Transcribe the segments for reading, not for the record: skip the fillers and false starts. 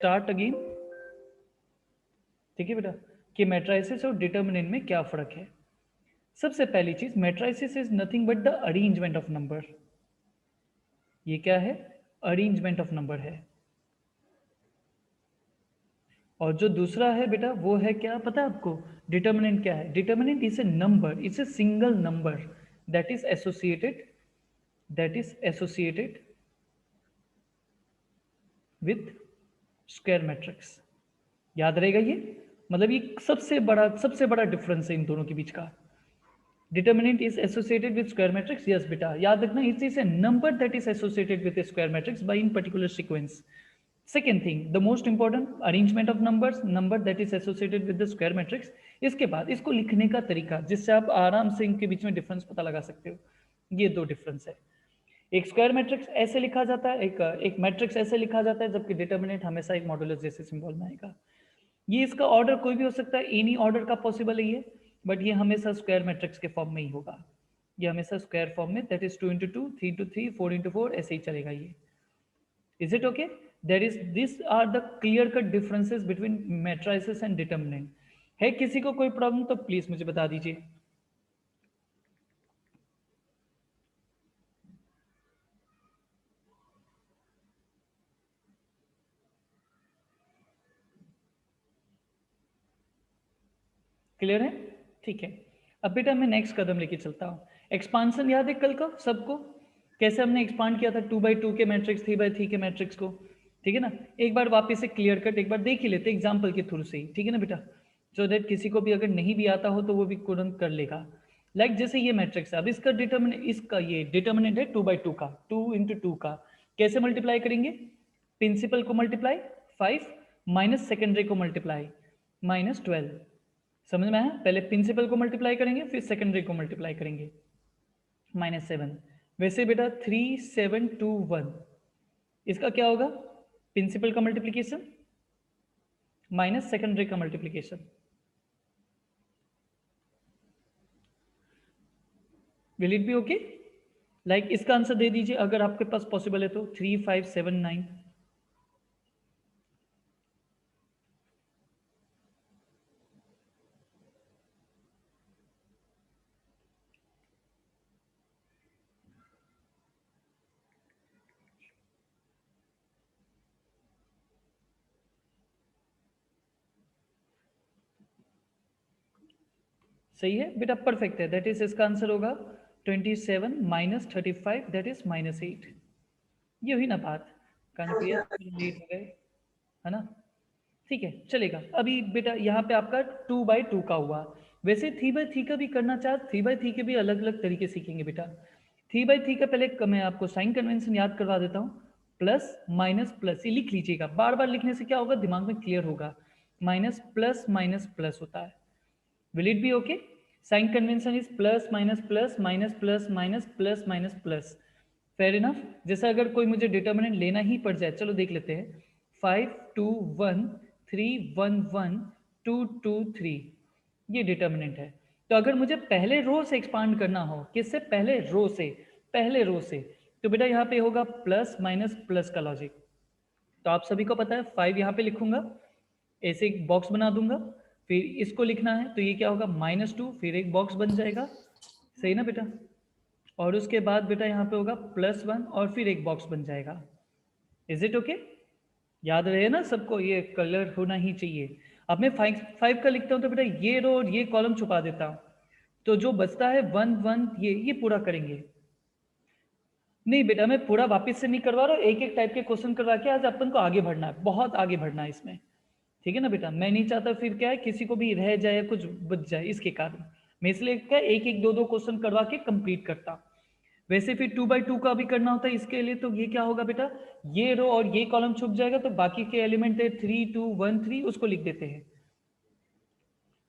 Start again. ठीक है बेटा, कि मैट्राइसिस और डिटर्मिनेंट में क्या फर्क है। सबसे पहली चीज, matrices is nothing but the arrangement of number. ये क्या है? अरेंजमेंट ऑफ नंबर है। और जो दूसरा है बेटा वो है क्या पता है आपको? डिटर्मिनेंट क्या है? Determinant is a number, it's a single number that is associated, that is associated with square matrix. याद रहेगा ये? मतलब ये सबसे बड़ा डिफरेंस है इन दोनों के बीच का। Determinant is associated with square matrix, yes बेटा याद रखना, it is a number that is associated with square matrix bye in particular sequence. Second thing, the most important, arrangement of numbers, number that is associated with the square matrix. इसके बाद इसको लिखने का तरीका, जिससे आप आराम से इनके बीच में डिफरेंस पता लगा सकते हो। ये दो डिफरेंस है। एक स्क्वायर मैट्रिक्स ऐसे लिखा जाता है, एक मैट्रिक्स ऐसे लिखा जाता है, जबकि डिटर्मिनेंट हमेशा एक मॉडुलस जैसे सिंबल में आएगा। ये इसका ऑर्डर कोई भी हो सकता है, एनी ऑर्डर का पॉसिबल है ये, बट ये हमेशा स्क्वायर मैट्रिक्स के फॉर्म में ही होगा। ये हमेशा स्क्वायर फॉर्म में, that is 2 into 2, 3 into 3, 4 into 4, ऐसे ही चलेगा ये। Is it okay? That is, this are the clear cut differences between matrices and determinant. है किसी को कोई प्रॉब्लम तो प्लीज मुझे बता दीजिए। क्लियर है? ठीक है। अब बेटा मैं नेक्स्ट कदम लेके चलता हूँ। एक्सपांसन याद है कल का सबको? कैसे हमने एक्सपांड किया था 2 by 2 के मैट्रिक्स, 3 by 3 के मैट्रिक्स को। ठीक है ना? एक बार वापस से क्लियर कट एक बार देख ही लेते एग्जाम्पल के थ्रू से ही, ठीक है ना बेटा? सो दैट किसी को भी अगर नहीं भी आता हो तो वो भी तुरंत कर लेगा। लाइक जैसे ये मैट्रिक्स है, अब इसका डिटर्मिनेंट, इसका ये डिटर्मिनेंट है 2 by 2 का, 2 into 2 का। कैसे मल्टीप्लाई करेंगे? प्रिंसिपल को मल्टीप्लाई 5 माइनस सेकेंडरी को मल्टीप्लाई -12। समझ में आया? पहले प्रिंसिपल को मल्टीप्लाई करेंगे, फिर सेकेंडरी को मल्टीप्लाई करेंगे, -7। वैसे बेटा 3 7 2 1, इसका क्या होगा? प्रिंसिपल का मल्टीप्लीकेशन माइनस सेकेंडरी का multiplication. Will it be okay? Like इसका आंसर दे दीजिए अगर आपके पास पॉसिबल है तो, 3 5 7 9। सही है बेटा, परफेक्ट है। दैट इज, इसका आंसर होगा 27 माइनस 35, दैट इज -8। ये हुई ना बात? कानप्रिया लेट हो गए, है ना? ठीक है, चलेगा। अभी बेटा यहाँ पे आपका 2 by 2 का हुआ। वैसे 3 by 3 का भी करना चाह, 3 by 3 के भी अलग अलग तरीके सीखेंगे बेटा। 3 by 3 का पहले मैं आपको साइन कन्वेंशन याद करवा देता हूँ। प्लस माइनस प्लस, ये लिख लीजिएगा, बार बार लिखने से क्या होगा, दिमाग में क्लियर होगा। माइनस प्लस होता है। Will it be okay? Sign convention is plus minus plus minus plus minus plus minus plus. Fair enough. जैसे अगर कोई मुझे डिटर्मिनेंट लेना ही पड़ जाए, चलो देख लेते हैं। 5 2 1 3 1 1 2 2 3, ये डिटर्मिनेंट है। तो अगर मुझे पहले रो से एक्सपांड करना हो, किससे? पहले रो से, पहले रो से, तो बेटा यहाँ पे होगा प्लस माइनस प्लस का लॉजिक। तो आप सभी को पता है, 5 यहाँ पे लिखूंगा, ऐसे एक बॉक्स बना दूंगा, फिर इसको लिखना है तो ये क्या होगा, -2, फिर एक बॉक्स बन जाएगा। सही ना बेटा? और उसके बाद बेटा यहाँ पे होगा +1 और फिर एक बॉक्स बन जाएगा। Is it okay? याद रहे ना सबको, ये कलर होना ही चाहिए। अब मैं 5 का लिखता हूँ तो बेटा ये रो और ये कॉलम छुपा देता हूँ, तो जो बचता है 1 1, ये पूरा करेंगे। नहीं बेटा, मैं पूरा वापस से नहीं करवा रहा हूँ, एक एक टाइप के क्वेश्चन करवा के आज अपन को आगे बढ़ना है, बहुत आगे बढ़ना है इसमें। ठीक है ना बेटा? मैं नहीं चाहता फिर क्या है किसी को भी रह जाए या कुछ बच जाए इसके कारण। मैं इसलिए क्या एक एक दो दो क्वेश्चन करवा के कंप्लीट करता। वैसे फिर 2 by 2 का भी करना होता है इसके लिए, तो ये क्या होगा बेटा, ये रो और ये कॉलम छुप जाएगा, तो बाकी के एलिमेंट है 3 2 1 3, उसको लिख देते हैं।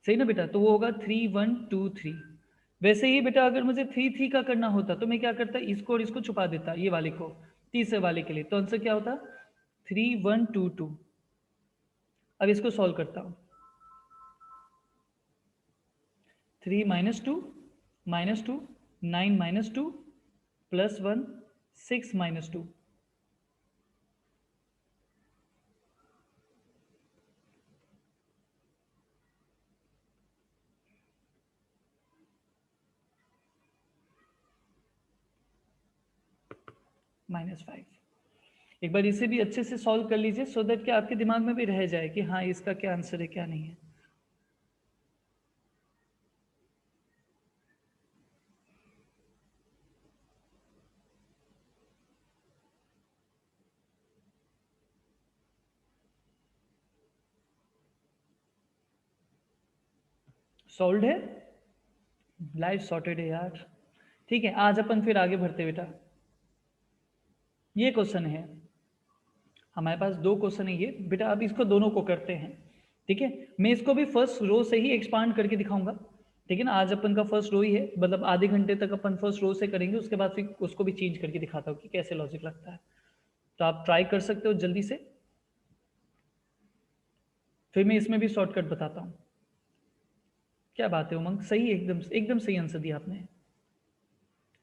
सही ना बेटा? तो वो होगा 3 1 2 3। वैसे ही बेटा अगर मुझे 3 3 का करना होता तो मैं क्या करता, इसको और इसको छुपा देता, ये वाले को, तीसरे वाले के लिए, तो आंसर क्या होता, 3 1 2 2। अब इसको सॉल्व करता हूँ। 3 -2 -2 9 -2 +1 6 -2। -5। एक बार इसे भी अच्छे से सॉल्व कर लीजिए सो दैट कि आपके दिमाग में भी रह जाए कि हाँ इसका क्या आंसर है क्या नहीं है। सॉल्व है, लाइफ सॉर्टेड है यार। ठीक है, आज अपन फिर आगे बढ़ते बेटा। ये क्वेश्चन है, हमारे पास 2 क्वेश्चन है ये बेटा। अब इसको दोनों को करते हैं, ठीक है। मैं इसको भी फर्स्ट रो से ही एक्सपांड करके दिखाऊंगा, ठीक है ना। आज अपन का फर्स्ट रो ही है, मतलब आधे घंटे तक अपन फर्स्ट रो से करेंगे, उसके बाद फिर उसको भी चेंज करके दिखाता हूँ कि कैसे लॉजिक लगता है। तो आप ट्राई कर सकते हो जल्दी से, फिर मैं इसमें भी शॉर्टकट बताता हूँ। क्या बात है उमंग, सही, एकदम एकदम सही आंसर दिया आपने।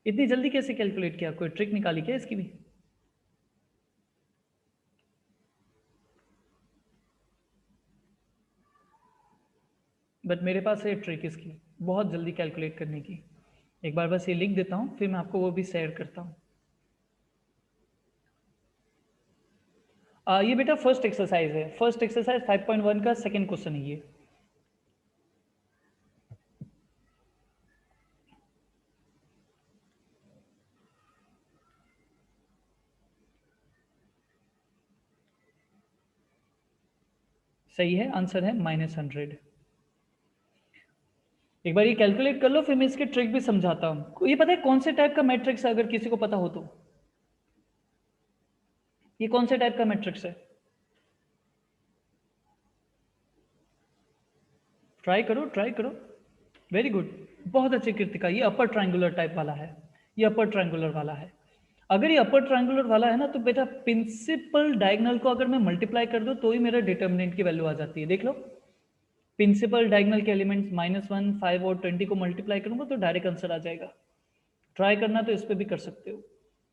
इतनी जल्दी कैसे कैलकुलेट किया, कोई ट्रिक निकाली क्या इसकी भी? बट मेरे पास है ट्रिक इसकी बहुत जल्दी कैलकुलेट करने की। एक बार बस ये लिख देता हूँ, फिर मैं आपको वो भी शेयर करता हूँ। ये बेटा फर्स्ट एक्सरसाइज है, फर्स्ट एक्सरसाइज 5.1 का सेकंड क्वेश्चन है ये। सही है, आंसर है -100। एक बार ये कैलकुलेट कर लो, फिर मैं इसकी ट्रिक भी समझाता हूँ। ये पता है कौन से टाइप का मैट्रिक्स है, अगर किसी को पता हो तो? ये कौन से टाइप का मैट्रिक्स है? ट्राई करो ट्राई करो, वेरी गुड, बहुत अच्छी कृतिका। ये अपर ट्रायंगुलर टाइप वाला है, ये अपर ट्रायंगुलर वाला है। अगर ये अपर ट्रायंगुलर वाला है ना, तो बेटा प्रिंसिपल डायगोनल को अगर मैं मल्टीप्लाई कर दूं तो ही मेरा डिटर्मिनेंट की वैल्यू आ जाती है। देख लो, प्रिंसिपल डायगोनल के एलिमेंट्स -1, 5 और 20 को मल्टीप्लाई करूंगा तो डायरेक्ट आंसर आ जाएगा। ट्राई करना तो इस पर भी कर सकते हो।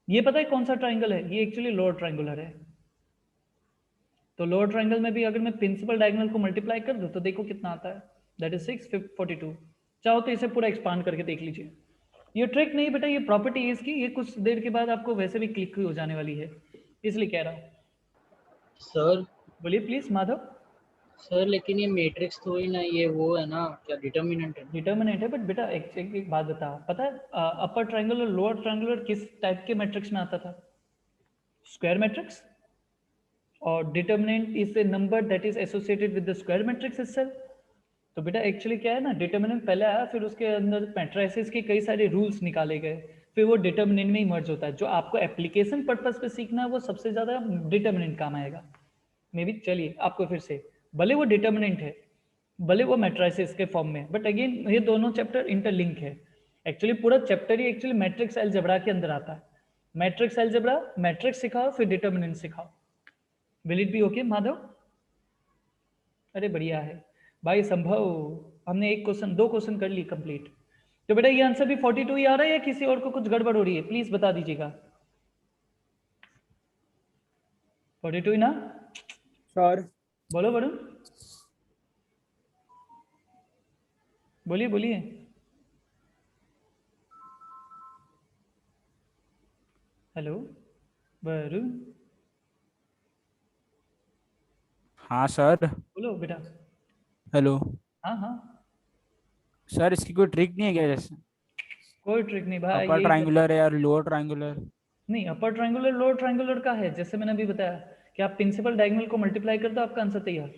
ये पता है कौन सा ट्राइंगल है? ये एक्चुअली लोअर ट्राइंगुलर है। तो लोअर ट्राइंगल में भी अगर मैं प्रिंसिपल डायगोनल को मल्टीप्लाई कर दूं तो देखो कितना आता है, दैट इज 642। चाहो तो इसे पूरा एक्सपांड करके देख लीजिए। ये ट्रिक नहीं बेटा, ये प्रॉपर्टी है इसकी, ये कुछ देर के बाद आपको वैसे भी क्लिक हो जाने वाली है, इसलिए कह रहा हूँ। सर बोलिए प्लीज माधव। सर लेकिन ये मैट्रिक्स तो ही ना, ये वो है ना, क्या डिटर्मिनेंट है? डिटर्मिनेंट है, बट बेटा एक बात बता, पता है अपर ट्रायंगल और लोअर ट्रायंगुलर किस टाइप के मैट्रिक्स में आता था? Square matrix. और determinant is a number that is associated with the square matrix itself। तो बेटा एक्चुअली क्या है ना, डिटर्मिनेंट पहले आया, फिर उसके अंदर मैट्रिसेस के कई सारे रूल्स निकाले गए, फिर वो डिटर्मिनेंट में ही मर्ज होता है। जो आपको एप्लीकेशन पर्पस पे सीखना है वो सबसे ज्यादा डिटर्मिनेंट काम आएगा। मे बी, चलिए आपको फिर से, भले वो डिटर्मिनेंट है, भले वो मैट्रिसेस के फॉर्म में, बट अगेन ये दोनों चैप्टर इंटरलिंक है। एक्चुअली पूरा चैप्टर ही एक्चुअली मैट्रिक्स अलजेब्रा के अंदर आता है। मैट्रिक्स अलजेब्रा, मैट्रिक्स सिखाओ फिर डिटर्मिनेंट सिखाओ। Will it be okay Madhav? अरे बढ़िया है भाई संभव। हमने एक क्वेश्चन, 2 क्वेश्चन कर ली कंप्लीट। तो बेटा ये आंसर भी 42 ही आ रहा है या किसी और को कुछ गड़बड़ हो रही है? प्लीज बता दीजिएगा। 42 ही ना? सर बोलो वरुण, बोलिए बोलिए। हेलो वरुण, हाँ सर। बोलो बेटा। हेलो हाँ हाँ, सर, इसकी कोई ट्रिक नहीं है क्या? जैसे कोई ट्रिक नहीं भाई, अपर यही ट्रायंगुलर है और लोअर ट्रायंगुलर। नहीं, अपर ट्रायंगुलर लोअर ट्रायंगुलर का है, जैसे मैंने अभी बताया कि आप प्रिंसिपल डायगोनल को मल्टीप्लाई कर दो, आपका आंसर तैयार।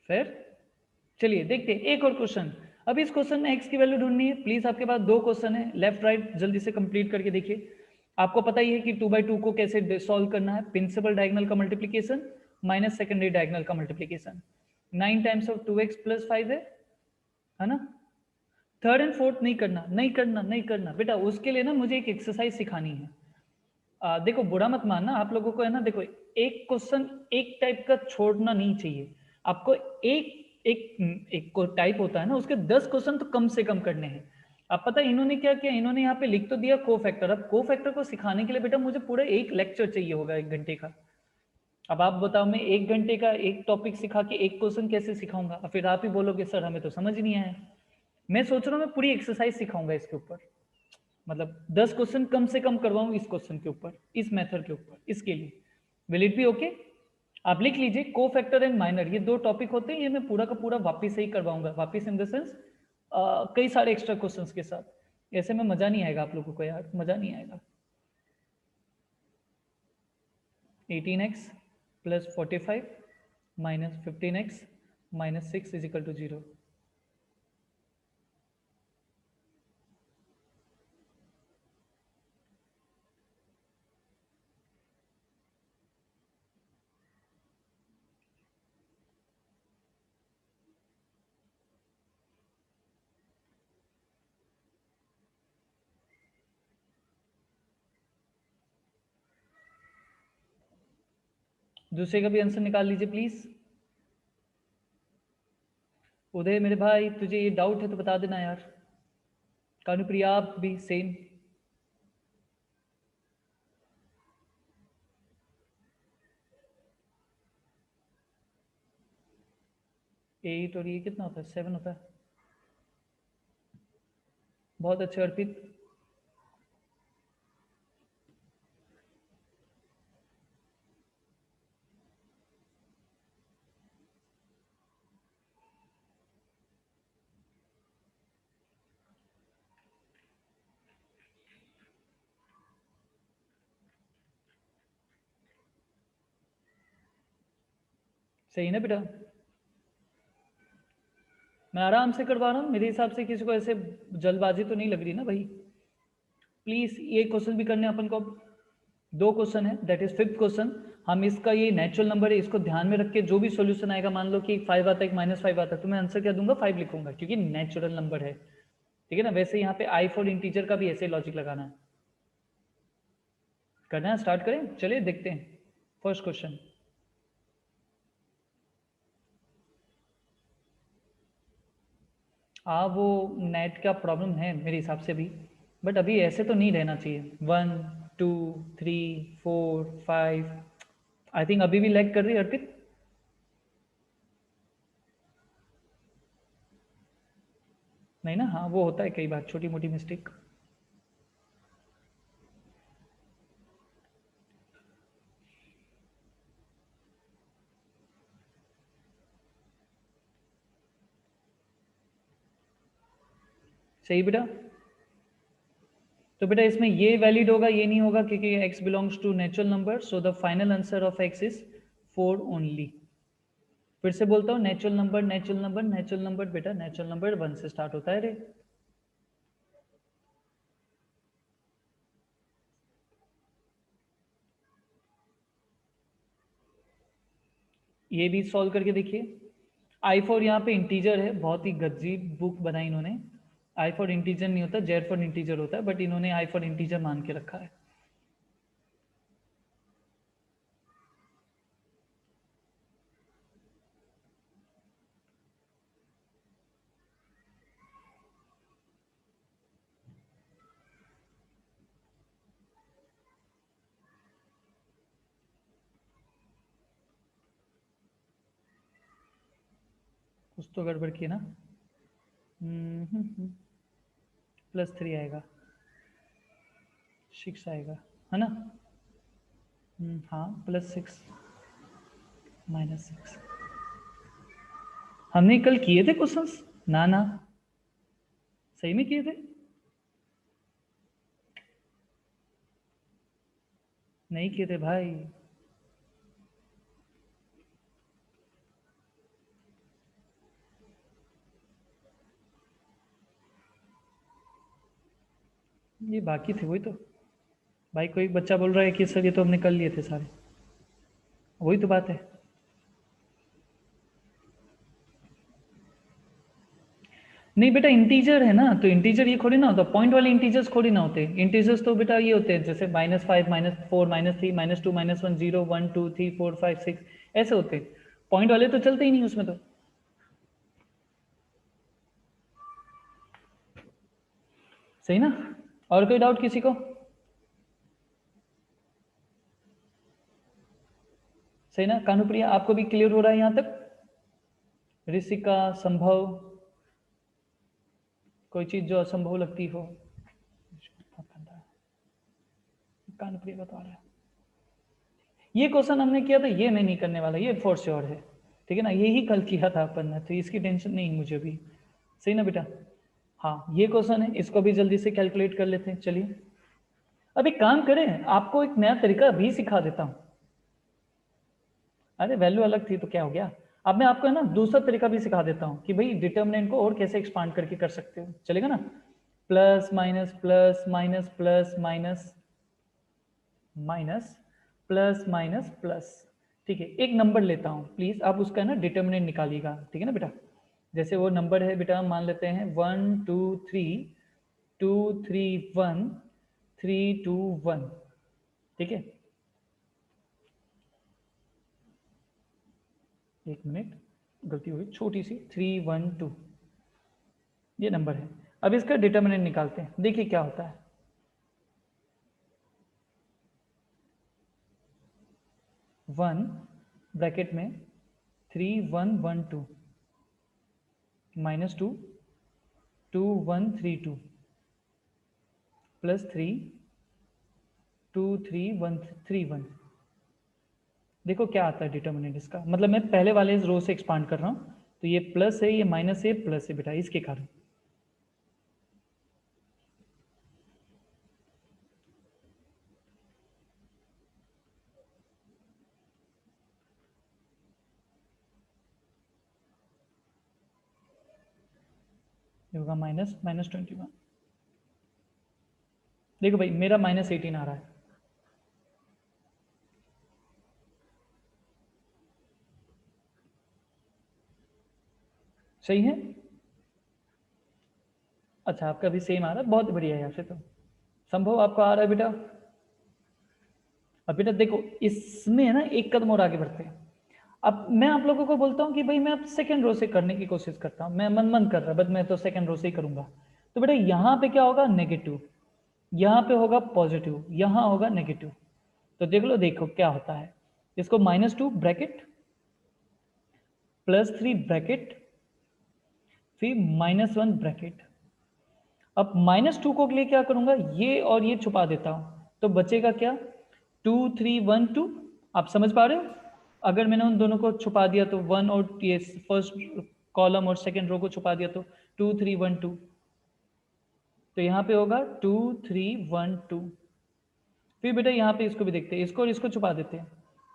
फिर चलिए देखते हैं एक और क्वेश्चन। अब इस क्वेश्चन में x की वैल्यू ढूंढनी है। प्लीज आपके पास 2 क्वेश्चन है, लेफ्ट राइट जल्दी से कंप्लीट करके देखिए। आपको पता ही है कि 2/2 को कैसे सॉल्व करना है, प्रिंसिपल डायगोनल का मल्टीप्लीकेशन माइनस सेकेंडरी डायगोनल का मल्टीप्लीकेशन। 9 टाइम्स ऑफ 2x + 5 है ना। थर्ड एंड फोर्थ नहीं करना, नहीं करना, नहीं करना बेटा। उसके लिए ना मुझे एक एक्सरसाइज सिखानी है। देखो बुरा मत मानना, आप लोगों को है ना, देखो एक क्वेश्चन एक टाइप का छोड़ना नहीं चाहिए आपको। एक एक एक को टाइप होता है ना, उसके 10 क्वेश्चन तो कम से कम करने हैं। अब पता है इन्होंने क्या किया, इन्होंने यहाँ पे लिख तो दिया को फैक्टर। अब को फैक्टर को सिखाने के लिए बेटा मुझे पूरा एक लेक्चर चाहिए होगा 1 घंटे का। अब आप बताओ, मैं 1 घंटे का एक टॉपिक सिखा के एक क्वेश्चन कैसे सिखाऊंगा? फिर आप ही बोलोगे सर हमें तो समझ नहीं आया। मैं सोच रहा हूँ मैं पूरी एक्सरसाइज सिखाऊंगा इसके ऊपर, मतलब 10 क्वेश्चन कम से कम करवाऊं इस क्वेश्चन के ऊपर, इस मेथड के ऊपर, इसके लिए। Will it be okay? आप लिख लीजिए को फैक्टर एंड माइनर, ये 2 टॉपिक होते हैं, ये मैं पूरा का पूरा वापिस से ही करवाऊंगा, वापिस इन द सेंस कई सारे एक्स्ट्रा क्वेश्चंस के साथ। ऐसे में मजा नहीं आएगा आप लोगों को यार, मजा नहीं आएगा। 18x plus 45 minus 15x minus 6 is equal to 0। दूसरे का भी आंसर निकाल लीजिए प्लीज। उदय मेरे भाई, तुझे ये डाउट है तो बता देना यार। कानुप्रिया आप भी सेम। 8 और ये कितना होता है? 7 होता है। बहुत अच्छे अर्पित। सही ना बेटा? मैं आराम से करवा रहा हूँ, मेरे हिसाब से किसी को ऐसे जल्दबाजी तो नहीं लग रही ना भाई। प्लीज ये क्वेश्चन भी करने अपन को। 2 क्वेश्चन है, दैट इज 5th क्वेश्चन। हम इसका ये नेचुरल नंबर है, इसको ध्यान में रख के जो भी सॉल्यूशन आएगा, मान लो कि 5 आता है, एक -5 आता है, तो मैं आंसर क्या दूंगा? 5 लिखूंगा, क्योंकि नेचुरल नंबर है। ठीक है ना? वैसे यहाँ पे आई फॉर इंटीजर का भी ऐसे लॉजिक लगाना है। करना है? स्टार्ट करें? चलिए देखते हैं फर्स्ट क्वेश्चन। वो नेट का प्रॉब्लम है मेरे हिसाब से भी, बट अभी ऐसे तो नहीं रहना चाहिए। 1 2 3 4 5, आई थिंक अभी भी लैग कर रही है अर्पित। नहीं ना? हाँ वो होता है कई बार, छोटी मोटी मिस्टेक। सही बेटा? तो बेटा इसमें ये वैलिड होगा, ये नहीं होगा, क्योंकि x belongs to natural number, so the final answer of x is 4 only. फिर से बोलता हूँ, natural number natural number natural number, बेटा नेचुरल नंबर 1 से स्टार्ट होता है रे। ये भी सॉल्व करके देखिए। आई फॉर यहाँ पे इंटीजर है, बहुत ही गजीब बुक बनाई इन्होंने। आई फॉर इंटीजर नहीं होता, जेड फॉर इंटीजर होता है, बट इन्होंने आई फॉर इंटीजर मान के रखा है। कुछ तो गड़बड़ की ना। +3 आएगा, 6 आएगा, है ना? हाँ, +6 -6। हमने कल किए थे क्वेश्चंस ना? ना सही में किए थे? नहीं किए थे भाई। ये बाकी थे, वही तो। भाई कोई बच्चा बोल रहा है कि सर ये तो हमने कर लिए थे सारे, वही तो बात है। नहीं बेटा, इंटीजर है ना, तो इंटीजर ये थोड़ी ना होता, पॉइंट वाले इंटीजर्स थोड़ी ना होते। इंटीजर्स तो बेटा ये होते हैं, जैसे -5 -4 -3 -2 -1 0 1 2 3 4 5 6 ऐसे होते हैं। पॉइंट वाले तो चलते ही नहीं उसमें तो। सही ना? और कोई डाउट किसी को? सही ना? कानुप्रिया आपको भी क्लियर हो रहा है यहाँ तक? ऋषिका, संभव, कोई चीज जो असंभव लगती हो। कानपुरी बता रहा है ये क्वेश्चन हमने किया था, ये मैं नहीं करने वाला, ये फॉर श्योर है, ठीक है ना, यही कल किया था अपन ने, तो इसकी टेंशन नहीं मुझे भी, सही ना बेटा। हाँ ये क्वेश्चन है, इसको भी जल्दी से कैलकुलेट कर लेते हैं। चलिए अब एक काम करें, आपको एक नया तरीका भी सिखा देता हूं। अरे वैल्यू अलग थी तो क्या हो गया, अब मैं आपको है ना दूसरा तरीका भी सिखा देता हूँ कि भाई डिटर्मिनेंट को और कैसे एक्सपांड करके कर सकते हो, चलेगा ना। Plus minus plus minus plus minus minus plus minus plus, ठीक है। एक नंबर लेता हूँ प्लीज, आप उसका ना डिटर्मिनेंट निकालिएगा, ठीक है ना बेटा। जैसे वो नंबर है बेटा, मान लेते हैं 1 2 3 2 3 1 3 2 1, ठीक है। एक मिनट, गलती हुई छोटी सी, 3 1 2 ये नंबर है। अब इसका डिटर्मिनेंट निकालते हैं, देखिए क्या होता है। 1 ब्रैकेट में 3 1 1 2 -2 2 1 3 2 प्लस 3 2 3 1 3 1। देखो क्या आता है डिटर्मिनेंट इसका, मतलब मैं पहले वाले रो से एक्सपांड कर रहा हूं, तो ये प्लस है, ये माइनस है, प्लस है बेटा, इसके कारण। ये होगा माइनस माइनस 21। देखो भाई मेरा -18 आ रहा है, सही है। अच्छा आपका भी सेम आ रहा है, बहुत बढ़िया है। फिर तो संभव आपको आ रहा है बेटा। अब बेटा देखो इसमें है ना एक कदम और आगे बढ़ते हैं। अब मैं आप लोगों को बोलता हूँ कि भाई मैं अब सेकंड रो से करने की कोशिश करता हूँ, मैं मन कर रहा, बट मैं तो सेकंड रो से ही करूंगा। तो बेटा यहाँ पे क्या होगा, नेगेटिव, यहाँ पे होगा पॉजिटिव, यहाँ होगा नेगेटिव। तो देख लो, देखो क्या होता है। इसको -2 ब्रैकेट +3 ब्रैकेट फिर -1 ब्रैकेट। अब -2 को लिए क्या करूंगा, ये और ये छुपा देता हूं, तो बचेगा क्या, 2 3 1 2। आप समझ पा रहे हो, अगर मैंने उन दोनों को छुपा दिया तो 1 और ये फर्स्ट कॉलम और सेकंड रो को छुपा दिया तो 2 3 1 2। तो यहाँ पे होगा 2 3 1 2। फिर बेटा यहाँ पे इसको भी देखते हैं, इसको और इसको छुपा देते हैं,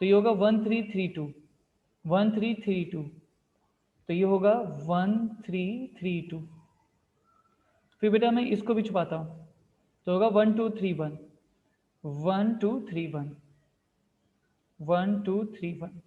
तो ये होगा 1 3 3 2 1 3 3 2। तो ये होगा 1 3 3 2। फिर बेटा मैं इसको भी छुपाता हूँ, तो होगा 1 2 3 1 1 2 3 1 1 2 3 1।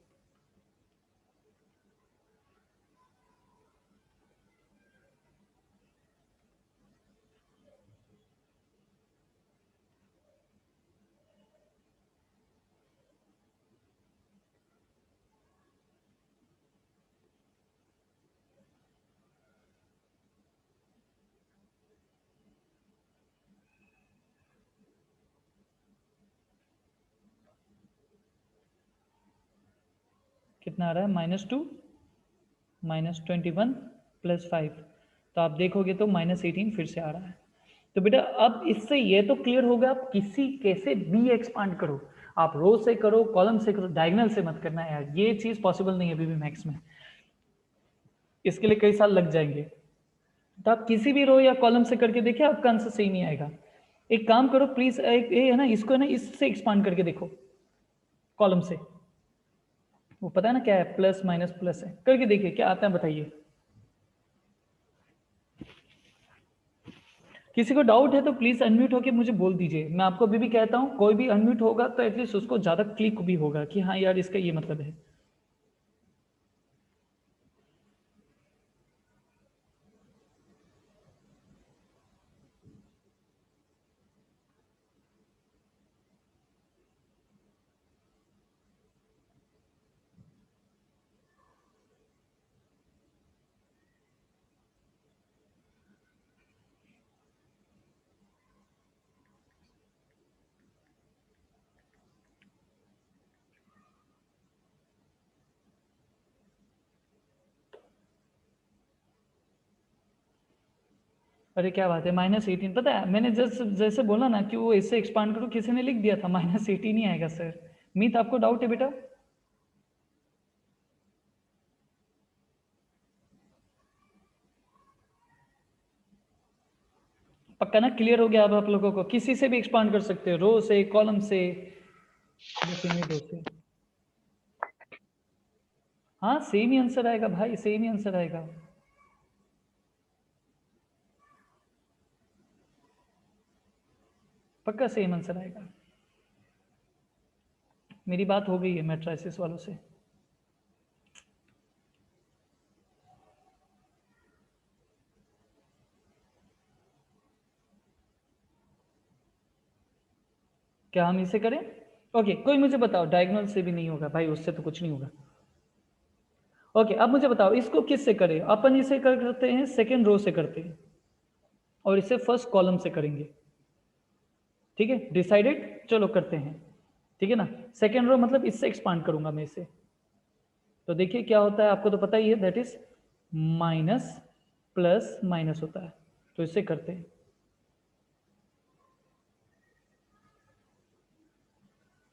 कितना आ रहा है, -2 -21 +5। तो आप देखोगे तो -18 फिर से आ रहा है। तो बेटा अब इससे ये तो क्लियर हो गया, आप किसी कैसे भी एक्सपांड करो, आप रो से करो, कॉलम से करो, डायगोनल से मत करना यार, ये चीज पॉसिबल नहीं है अभी भी मैथ्स में, इसके लिए कई साल लग जाएंगे। तो आप किसी भी रो या कॉलम से करके देखिए, आपका आंसर सही नहीं आएगा। एक काम करो प्लीज, एक ये है ना, इसको ना इससे एक्सपांड करके देखो, कॉलम से, वो पता है ना क्या है, प्लस माइनस प्लस है, करके देखिए क्या आता है, बताइए। किसी को डाउट है तो प्लीज अनम्यूट होकर मुझे बोल दीजिए, मैं आपको अभी भी कहता हूँ कोई भी अनम्यूट होगा तो एटलीस्ट उसको ज्यादा क्लिक भी होगा कि हाँ यार इसका ये मतलब है। अरे क्या बात है, -18। पता है मैंने जैसे बोला ना कि वो इससे एक्सपांड करो, किसी ने लिख दिया था -18 ही आएगा सर। मीत आपको डाउट है बेटा? पक्का ना, क्लियर हो गया अब आप लोगों को? किसी से भी एक्सपांड कर सकते हो, रो से, कॉलम से, बस इन्हीं दो से। हाँ सेम ही आंसर आएगा भाई, सेम ही आंसर आएगा। पक्का सेम आंसर आएगा। मेरी बात हो गई है मैट्रिसेस वालों से। क्या हम इसे करें? ओके, कोई मुझे बताओ, डायगोनल से भी नहीं होगा भाई, उससे तो कुछ नहीं होगा। ओके, अब मुझे बताओ इसको किस से करें? अपन इसे करते हैं सेकेंड रो से करते हैं, और इसे फर्स्ट कॉलम से करेंगे। ठीक है, डिसाइडेड? चलो करते हैं। ठीक है ना, सेकेंड रो मतलब इससे एक्सपांड करूंगा मैं इसे। तो देखिए क्या होता है, आपको तो पता ही है, that is minus plus minus होता है। तो इससे करते हैं।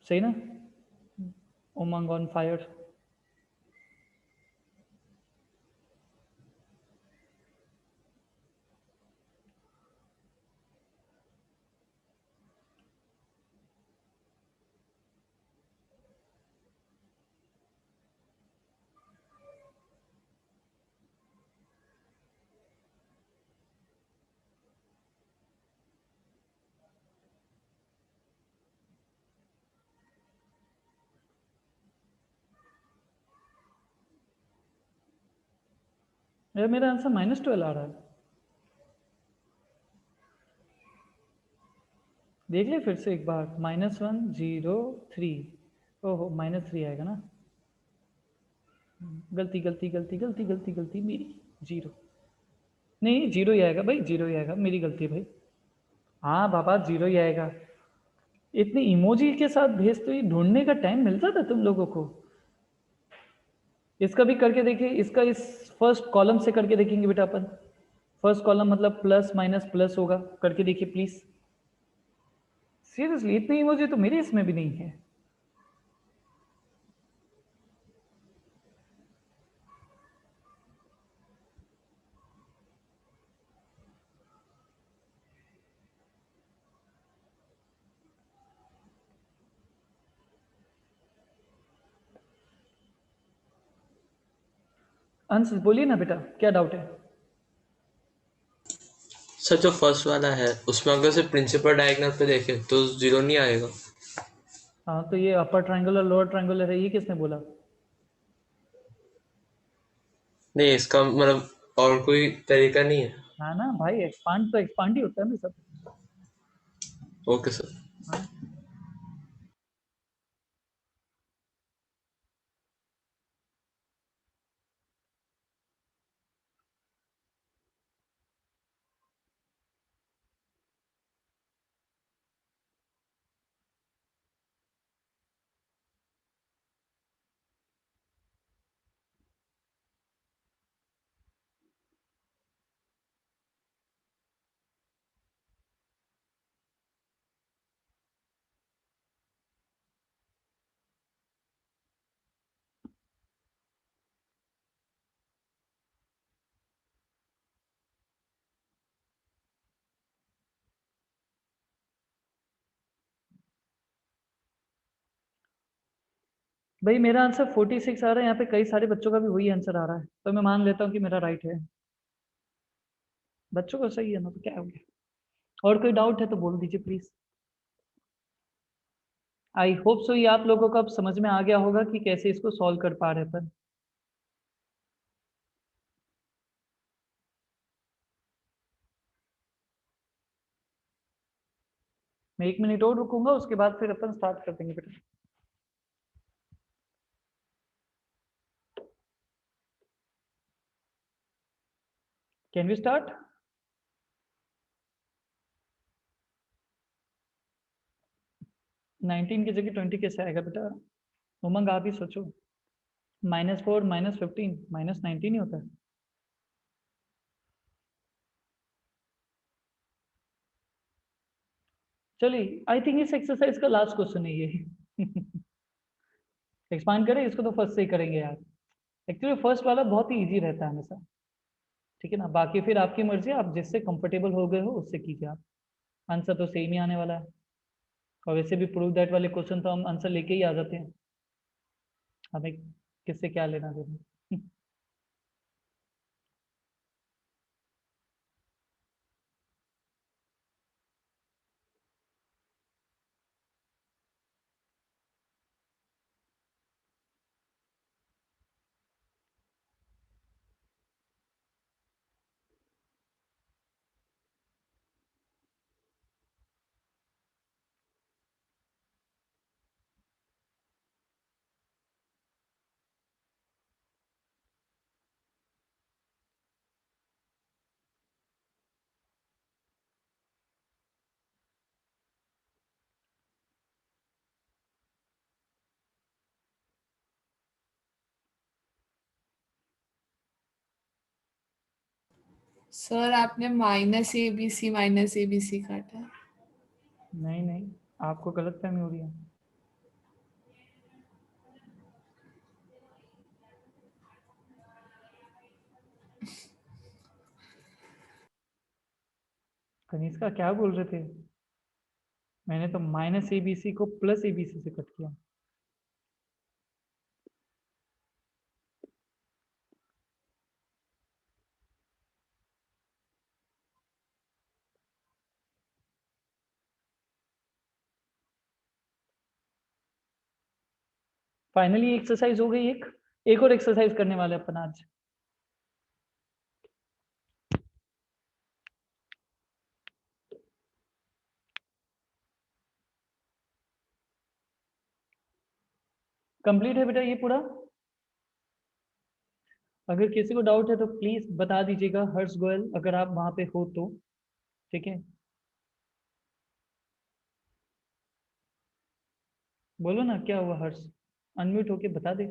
सही ना? उमंग ऑन फायर। यार मेरा आंसर -12 आ रहा है। देख ले फिर से एक बार, -1 0 3। ओहो, -3 आएगा ना। गलती गलती गलती गलती गलती गलती मेरी। 0 नहीं, 0 ही आएगा भाई, 0 ही आएगा, मेरी गलती है भाई। हाँ बाबा, 0 ही आएगा। इतनी इमोजी के साथ भेजते हुए ढूंढने का टाइम मिलता था तुम लोगों को? इसका भी करके देखिए, इसका इस फर्स्ट कॉलम से करके देखेंगे बेटा अपन। फर्स्ट कॉलम मतलब प्लस माइनस प्लस होगा, करके देखिए प्लीज। सीरियसली इतनी इमोजी तो मेरे इसमें भी नहीं है। अंश बोलिए ना बेटा, क्या डाउट है? सर जो फर्स्ट वाला है उसमें अगर से प्रिंसिपल डायगोनल पे देखे तो 0 नहीं आएगा। हाँ तो ये अपर ट्रायंगुलर लोअर ट्रायंगुलर है, ये किसने बोला? नहीं, इसका मतलब और कोई तरीका नहीं है। हाँ ना भाई, एक्सपांड तो एक्सपांड ही होता है ना सब। Okay sir. हाँ। भाई मेरा आंसर 46 आ रहा है, यहाँ पे कई सारे बच्चों का भी वही आंसर आ रहा है, तो मैं मान लेता हूँ कि मेरा राइट है। बच्चों का सही है ना, तो क्या हो गया? और कोई डाउट है तो बोल दीजिए प्लीज। आई होप सो ये आप लोगों को अब समझ में आ गया होगा कि कैसे इसको सॉल्व कर पा रहे हैं अपन। मैं 1 मिनट और रुकूंगा, उसके बाद फिर अपन स्टार्ट कर देंगे बेटा। Can we start? 19 की जगह 20 कैसे आएगा बेटा? उमंग आप ही सोचो। -4 -15 -19 ही होता है। चलिए, आई थिंक इस एक्सरसाइज का लास्ट क्वेश्चन है ये। एक्सपांड करें इसको, तो फर्स्ट से ही करेंगे यार। एक्चुअली फर्स्ट वाला बहुत ही इजी रहता है हमेशा, ठीक है ना। बाकी फिर आपकी मर्जी है, आप जिससे कंफर्टेबल हो गए हो उससे कीजिए आप। आंसर तो सेम ही आने वाला है, और वैसे भी प्रूव दैट वाले क्वेश्चन तो हम आंसर लेके ही आ जाते हैं, हमें किससे क्या लेना देना। सर आपने -ABC काटा है। नहीं नहीं, आपको गलत फहमी हो रही है। कनिष्का क्या बोल रहे थे? मैंने तो -ABC को +ABC से कट किया। फाइनली एक्सरसाइज हो गई। एक और एक्सरसाइज करने वाले अपन आज। कंप्लीट है बेटा ये पूरा। अगर किसी को डाउट है तो प्लीज बता दीजिएगा, हर्ष गोयल, अगर आप वहां पे हो तो, ठीक है। बोलो ना क्या हुआ हर्ष, अनम्यूट होके बता दे।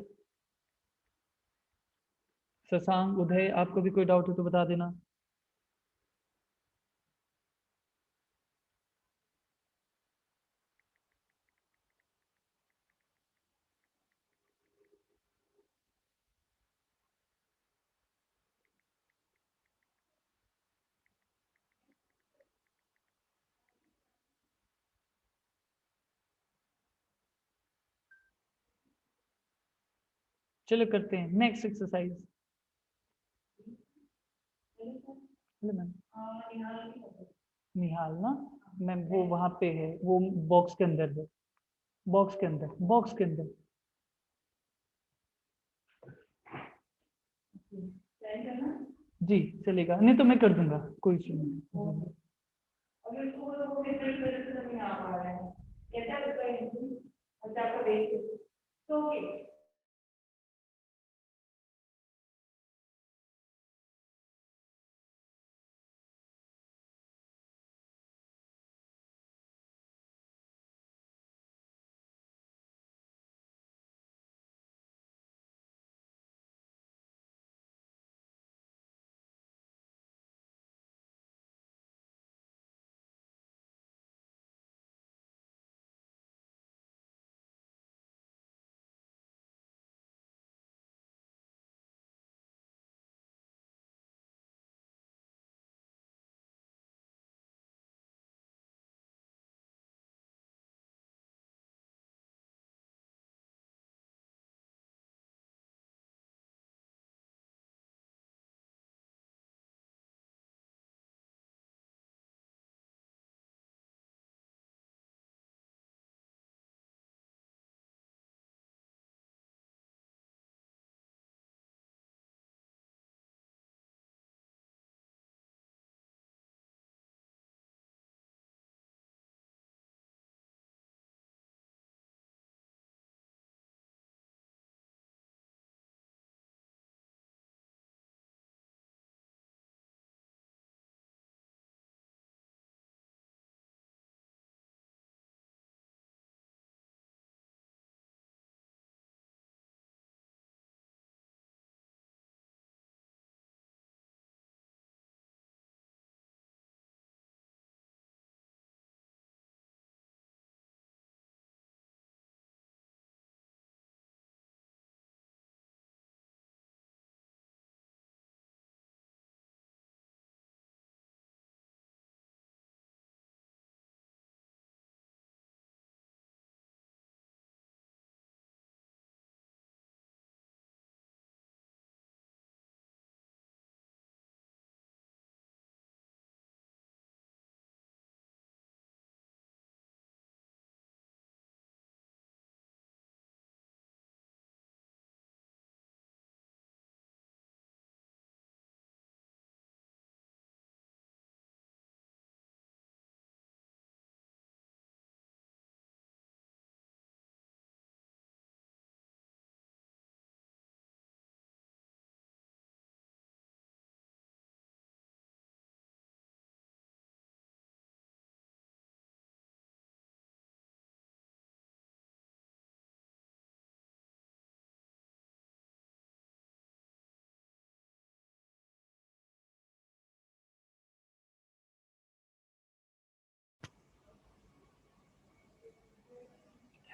शशांक, उदय, आपको भी कोई डाउट हो तो बता देना। चलो करते हैं next exercise. Hello ma'am. Nihal ना, मैम वो वहां पे है, वो बॉक्स के अंदर है, बॉक्स के अंदर, बॉक्स के अंदर। जी चलेगा, नहीं तो मैं कर दूंगा, कोई इशू नहीं।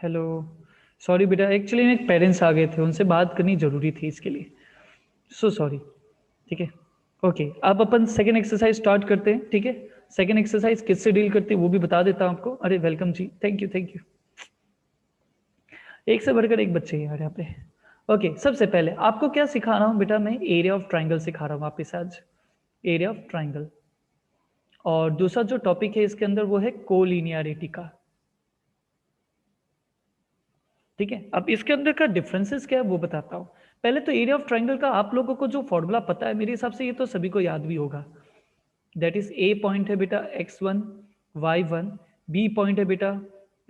हेलो, सॉरी बेटा, एक्चुअली मेरे पेरेंट्स आ गए थे, उनसे बात करनी जरूरी थी इसके लिए, सो सॉरी। ठीक है, ओके, अब अपन सेकेंड एक्सरसाइज स्टार्ट करते हैं। ठीक है, सेकेंड एक्सरसाइज किससे डील करती है वो भी बता देता हूं आपको। अरे वेलकम जी, थैंक यू थैंक यू, एक से बढ़कर एक बच्चे हैं यार यहाँ पे। ओके, सबसे पहले आपको क्या सिखा रहा हूँ बेटा, मैं एरिया ऑफ ट्राइंगल सिखा रहा हूँ वापिस आज, एरिया ऑफ ट्राइंगल। और दूसरा जो टॉपिक है इसके अंदर वो है कोलिनियरिटी का। ठीक है, अब इसके अंदर का डिफरेंसेस क्या है वो बताता हूँ। पहले तो एरिया ऑफ ट्राइंगल का आप लोगों को जो फॉर्मूला पता है मेरे हिसाब से ये तो सभी को याद भी होगा। दैट इज ए पॉइंट है बेटा x1 y1, बी पॉइंट है बेटा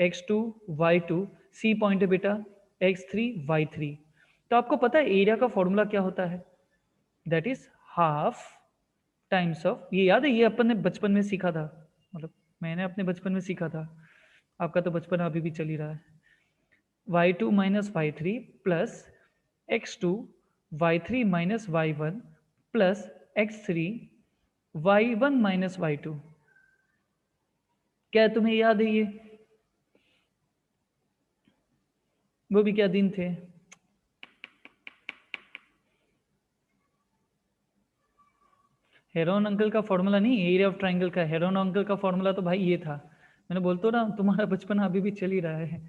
x2 y2, सी पॉइंट है बेटा x3 y3। तो आपको पता है एरिया का फॉर्मूला क्या होता है, that is half times of, ये याद है, ये अपन ने बचपन में सीखा था, मतलब मैंने अपने बचपन में सीखा था, आपका तो बचपन अभी भी चल ही रहा है। y2 minus y3 plus x2 y3 minus y1 plus x3 y1 minus y2। क्या तुम्हें याद है ये, वो भी क्या दिन थे। हेरोन अंकल का फॉर्मूला नहीं, एरिया ऑफ ट्राइंगल का हेरोन अंकल का फॉर्मूला तो भाई ये था, मैंने बोलता ना तुम्हारा बचपन अभी भी चल ही रहा है।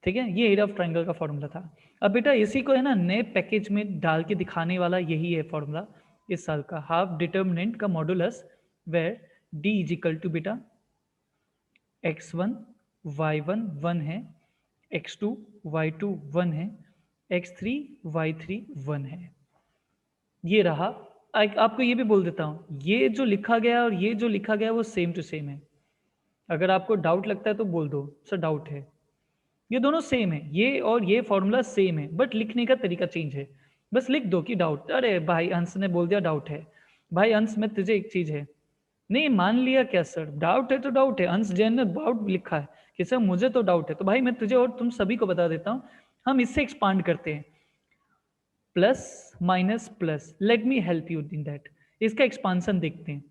ठीक है, ये एरिया ऑफ ट्राइंगल का फॉर्मूला था। अब बेटा इसी को है ना नए पैकेज में डाल के दिखाने वाला यही है फॉर्मूला इस साल का, हाफ डिटर्मिनेंट का modulus, where D is equal to बेटा x1 y1 1 है, x2 y2 1 है, x3 y3 1 है। ये रहा। आपको ये भी बोल देता हूं, ये जो लिखा गया और ये जो लिखा गया वो सेम टू सेम है। अगर आपको डाउट लगता है तो बोल दो सर डाउट है, ये दोनों सेम है, ये और ये फॉर्मूला सेम है, बट लिखने का तरीका चेंज है। बस लिख दो कि डाउट, अरे भाई अंश ने बोल दिया डाउट है, भाई अंश में तुझे एक चीज है, नहीं मान लिया क्या सर, डाउट है तो डाउट है, अंश जैन ने डाउट लिखा है कि सर मुझे तो डाउट है, तो भाई मैं तुझे और तुम सभी को बता देता हूं, हम इससे एक्सपांड करते हैं, plus minus plus, let me help you in that. इसका एक्सपांसन देखते हैं,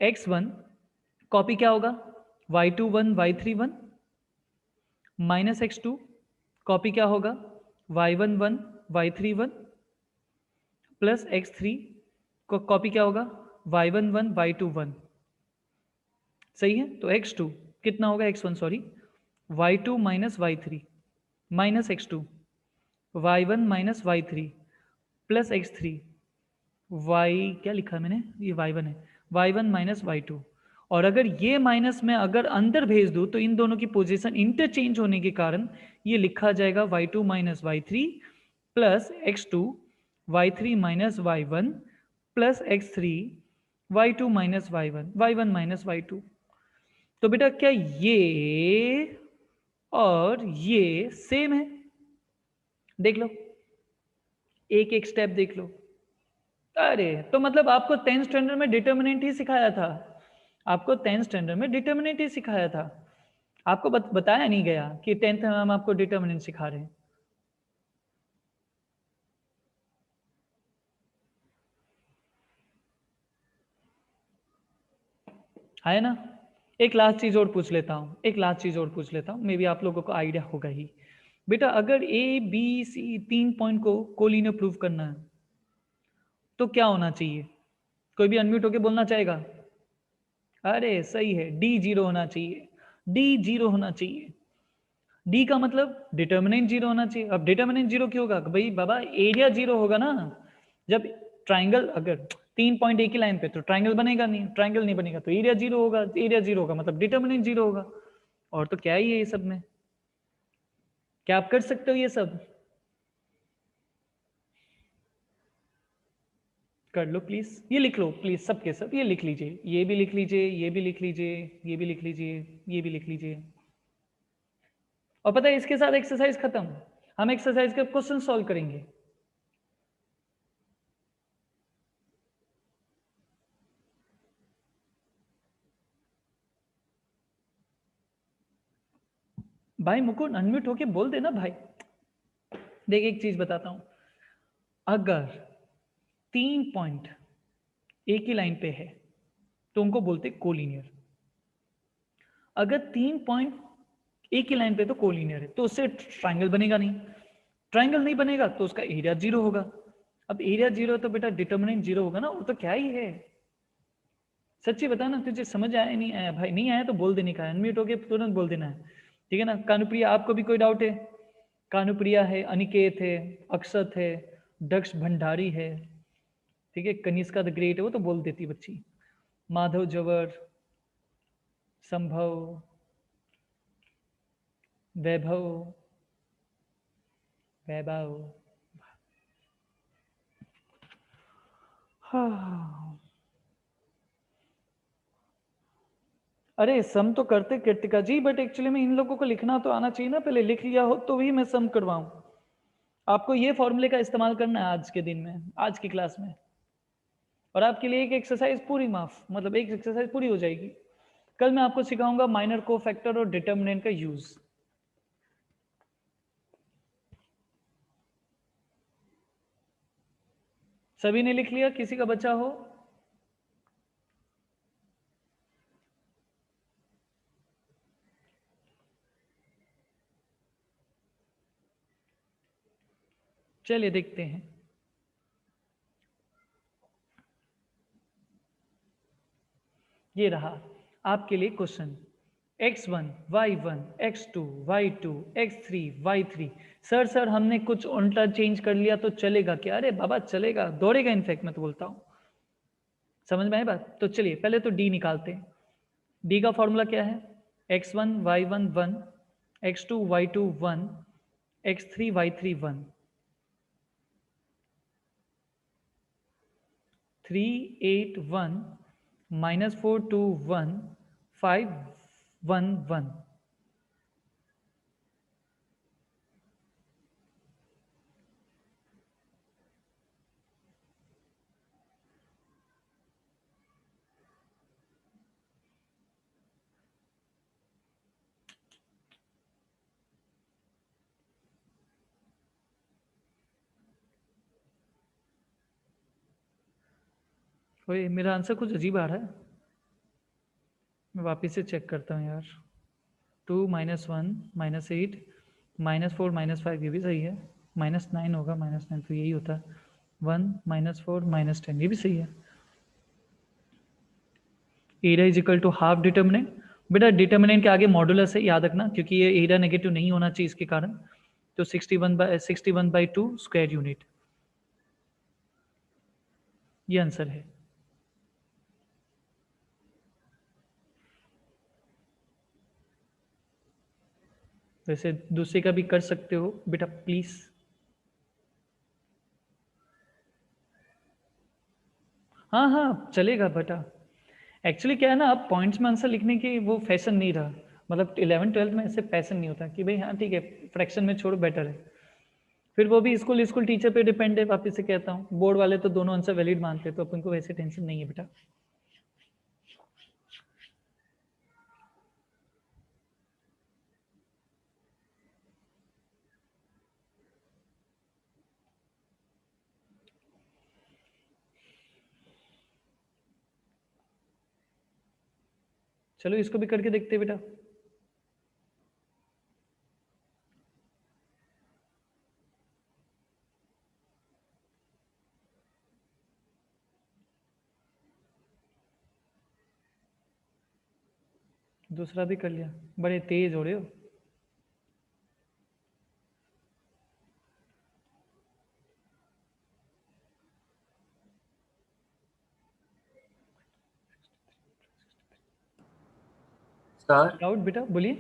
x1 कॉपी क्या होगा, y2 1 y3 1, minus x2 copy क्या होगा, y1 1 y3 1, प्लस x3 को कॉपी क्या होगा, y1 1 y2 1। सही है, तो x2 कितना होगा, x1 sorry, y2 minus y3 minus x2, y1 minus y3 plus x3, y क्या लिखा है मैंने, ये y1 है, y1 माइनस y2। और अगर ये माइनस में अगर अंदर भेज दूं तो इन दोनों की पोजीशन इंटरचेंज होने के कारण ये लिखा जाएगा y2 minus y3 plus x2 y3 minus y1 plus x3 y2 minus y1 y1 minus y2। तो बेटा क्या ये और ये सेम है, देख लो, एक एक स्टेप देख लो। अरे तो मतलब आपको 10th स्टैंडर्ड में डिटर्मिनेंट ही सिखाया था, आपको 10th स्टैंडर्ड में डिटर्मिनेंट ही सिखाया था, आपको बताया नहीं गया कि 10th में हम आपको डिटर्मिनेंट सिखा रहे हैं। है ना, एक लास्ट चीज और पूछ लेता हूँ, एक लास्ट चीज और पूछ लेता हूँ, मे बी आप लोगों को आइडिया होगा ही। बेटा अगर ए बी सी 3 पॉइंट को कोलिनियर प्रूव करना है तो क्या होना चाहिए, कोई भी अनम्यूट होके बोलना चाहेगा। अरे सही है, डी 0 होना चाहिए, डी 0 होना चाहिए। डी का मतलब डिटर्मिनेंट 0 होना चाहिए। अब डिटर्मिनेंट 0 क्यों होगा, भाई बाबा एरिया 0 होगा ना, जब ट्राइंगल अगर 3 पॉइंट एक ही लाइन पे तो ट्राइंगल बनेगा नहीं, ट्राइंगल नहीं बनेगा तो एरिया 0 होगा, एरिया 0 होगा मतलब डिटर्मिनेंट 0 होगा। और तो क्या ही है ये सब में, क्या आप कर सकते हो ये सब, कर लो प्लीज, ये लिख लो प्लीज सबके सब, ये लिख लीजिए, ये भी लिख लीजिए, ये भी लिख लीजिए, ये भी लिख लीजिए, ये भी लिख लीजिए। और पता है इसके साथ एक्सरसाइज खत्म, हम एक्सरसाइज का क्वेश्चन सॉल्व करेंगे। भाई मुकुंद अनम्यूट होके बोल देना भाई। देख एक चीज बताता हूं, अगर 3 पॉइंट एक ही लाइन पे है तो उनको बोलते कोलिनियर। अगर 3 पॉइंट एक ही लाइन पे तो कोलिनियर है, तो उससे ट्राइंगल बनेगा नहीं, ट्राइंगल नहीं बनेगा तो उसका एरिया 0 होगा। अब एरिया 0 तो बेटा डिटर्मिनेंट 0 होगा ना, वो तो क्या ही है। सच्ची बता ना, तुझे समझ आया नहीं आया? भाई नहीं आया तो बोल देने का, अनम्यूट होके तुरंत बोल देना है, ठीक है ना। कानुप्रिया, आपको भी कोई डाउट है? कानुप्रिया है, अनिकेत है, अक्षत है, दक्ष भंडारी है, ठीक है, कनिष्का द ग्रेट है, वो तो बोल देती बच्ची, माधव जवर, संभव, वैभव, वैभव, हाँ। अरे सम तो करते कृतिका जी, बट एक्चुअली में इन लोगों को लिखना तो आना चाहिए ना, पहले लिख लिया हो तो भी मैं सम करवाऊं। आपको ये फॉर्मूले का इस्तेमाल करना है आज के दिन में, आज की क्लास में, और आपके लिए एक एक्सरसाइज पूरी माफ, मतलब एक एक्सरसाइज पूरी हो जाएगी। कल मैं आपको सिखाऊंगा माइनर कोफैक्टर और डिटर्मिनेंट का यूज। सभी ने लिख लिया? किसी का बचा हो? चलिए देखते हैं। ये रहा आपके लिए question, x1 y1 x2 y2 x3 y3। Sir हमने कुछ उल्टा चेंज कर लिया तो चलेगा क्या? अरे बाबा चलेगा, दौड़ेगा, इनफैक्ट मैं तो बोलता हूं। समझ में आई बात? तो चलिए पहले तो d निकालते हैं। d का फॉर्मूला क्या है? x1 y1 1, x2 y2 1, x3 y3 1। 3 8 1 -4 2 1 5 1 1। ओए मेरा आंसर कुछ अजीब आ रहा है, मैं वापस से चेक करता हूँ यार। 2 -1 -8 -4 -5, ये भी सही है। -9 होगा, -9 तो यही होता है। 1 -4 -10, ये भी सही है। Area is equal to half determinant. बेटा डिटर्मिनेंट के आगे मॉडुलस है, याद रखना, क्योंकि ये एरिया नेगेटिव नहीं होना चाहिए इसके कारण। तो 61/2 स्क्वायर यूनिट, ये आंसर है। वैसे दूसरे का भी कर सकते हो बेटा प्लीज। हाँ हाँ चलेगा बेटा। एक्चुअली क्या है ना, अब पॉइंट्स में आंसर लिखने की वो फैशन नहीं रहा, मतलब 11 12 में ऐसे फैशन नहीं होता कि भाई हाँ ठीक है फ्रैक्शन में छोड़ो बेटर है। फिर वो भी स्कूल स्कूल टीचर पे डिपेंड है, वापस से कहता हूँ, बोर्ड वाले तो दोनों आंसर वैलिड मानते हैं, तो अपन को वैसे टेंशन नहीं है बेटा। चलो इसको भी करके देखते हैं बेटा। दूसरा भी कर लिया, बड़े तेज हो रहे हो। सर डाउट बेटा बोलिए।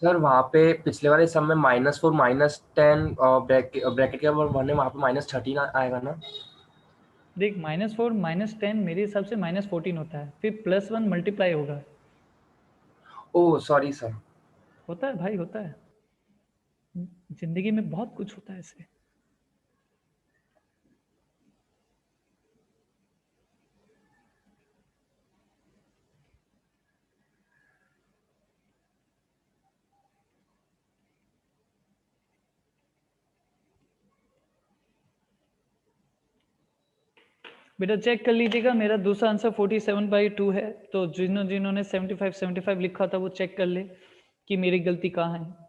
सर वहाँ पे पिछले वाले सम में -4 -10 ब्रैकेट के ऊपर 1 है, वहाँ पे -13 आएगा ना? देख -4 -10 मेरे हिसाब से -14 होता है, फिर +1 मल्टीप्लाई होगा। Oh sorry sir. होता है भाई, होता है, जिंदगी में बहुत कुछ होता है ऐसे। बेटा चेक कर लीजिएगा, मेरा दूसरा आंसर 47/2 है, तो जिन्होंने 75 लिखा था वो चेक कर ले कि मेरी गलती कहाँ है।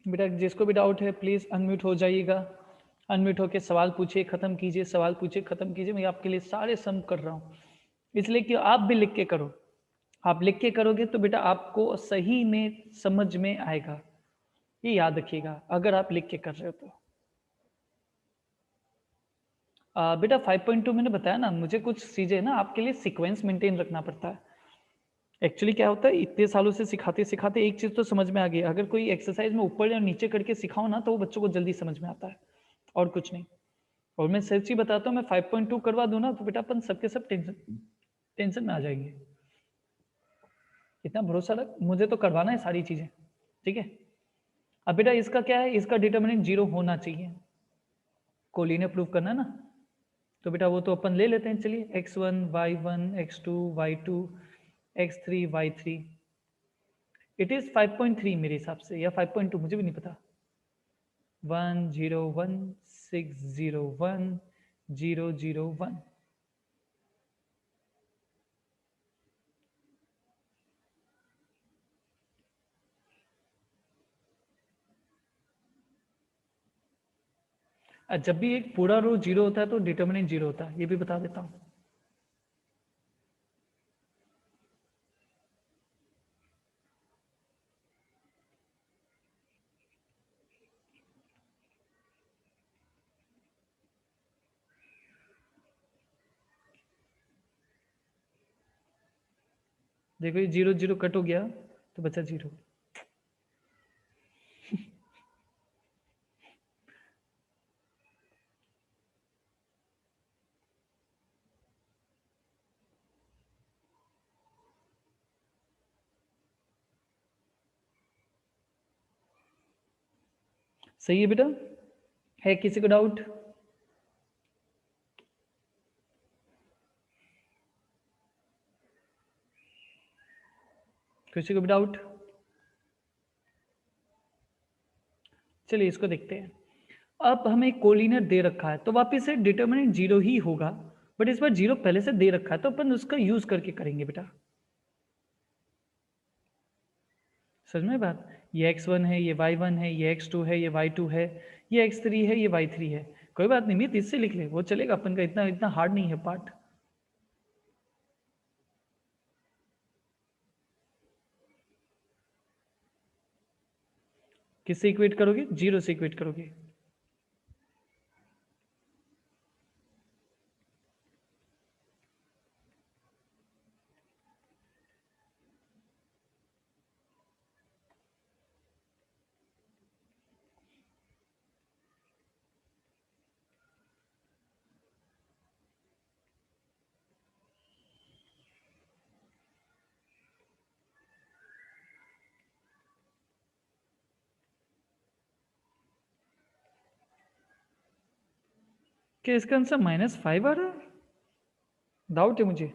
बेटा जिसको भी डाउट है प्लीज अनम्यूट हो जाइएगा, अनम्यूट होकर सवाल पूछिए, खत्म कीजिए, सवाल पूछिए, खत्म कीजिए। मैं आपके लिए सारे सम कर रहा हूँ, इसलिए कि आप भी लिख के करो। आप लिख के करोगे तो बेटा आपको सही में समझ में आएगा, ये याद रखिएगा अगर आप लिख के कर रहे हो तो। बेटा 5.2 मैंने बताया ना, मुझे कुछ चीजें ना आपके लिए सीक्वेंस मेंटेन रखना पड़ता है। एक्चुअली क्या होता है, इतने सालों से सिखाते सिखाते एक चीज तो समझ में आ गई, अगर कोई एक्सरसाइज में ऊपर या नीचे करके सिखाओ ना तो वो बच्चों को जल्दी समझ में आता है, और कुछ नहीं। और मैं सच ही बताता हूँ, मैं 5.2 करवा दूं ना तो बेटा अपन सबके सब टेंशन में आ जाएंगे। इतना भरोसा रख, मुझे तो करवाना है सारी चीजें, ठीक है। अब बेटा इसका क्या है, इसका डिटर्मिनेंट 0 होना चाहिए, कोलिनियर प्रूफ करना है ना, तो बेटा वो तो अपन ले लेते हैं। चलिए x1 y1 x2 y2 x3 y3, it is 5.3 मेरे हिसाब से, या 5.2 मुझे भी नहीं पता। 1 0 1 6 0 1 0 0 1। जब भी एक पूरा रो 0 होता है तो डिटर्मिनेंट 0 होता है, ये भी बता देता हूँ। देखो ये 0 0 कट हो गया तो बचा 0। सही है बेटा, है किसी को डाउट? किसी को भी डाउट? चलिए इसको देखते हैं। अब हमें कोलिनियर दे रखा है तो वापस से डिटर्मिनेंट 0 ही होगा, बट इस बार 0 पहले से दे रखा है तो अपन उसका यूज करके करेंगे बेटा। समझ में बात? ये x1 है, ये y1 है, ये x2 है, ये y2 है, ये x3 है, ये y3 है। कोई बात नहीं, मित इससे लिख ले, वो चलेगा, अपन का इतना इतना हार्ड नहीं है पार्ट। किससे इक्वेट करोगे? 0 से इक्वेट करोगे। क्या इसका आंसर -5 आ रहा है? डाउट है मुझे।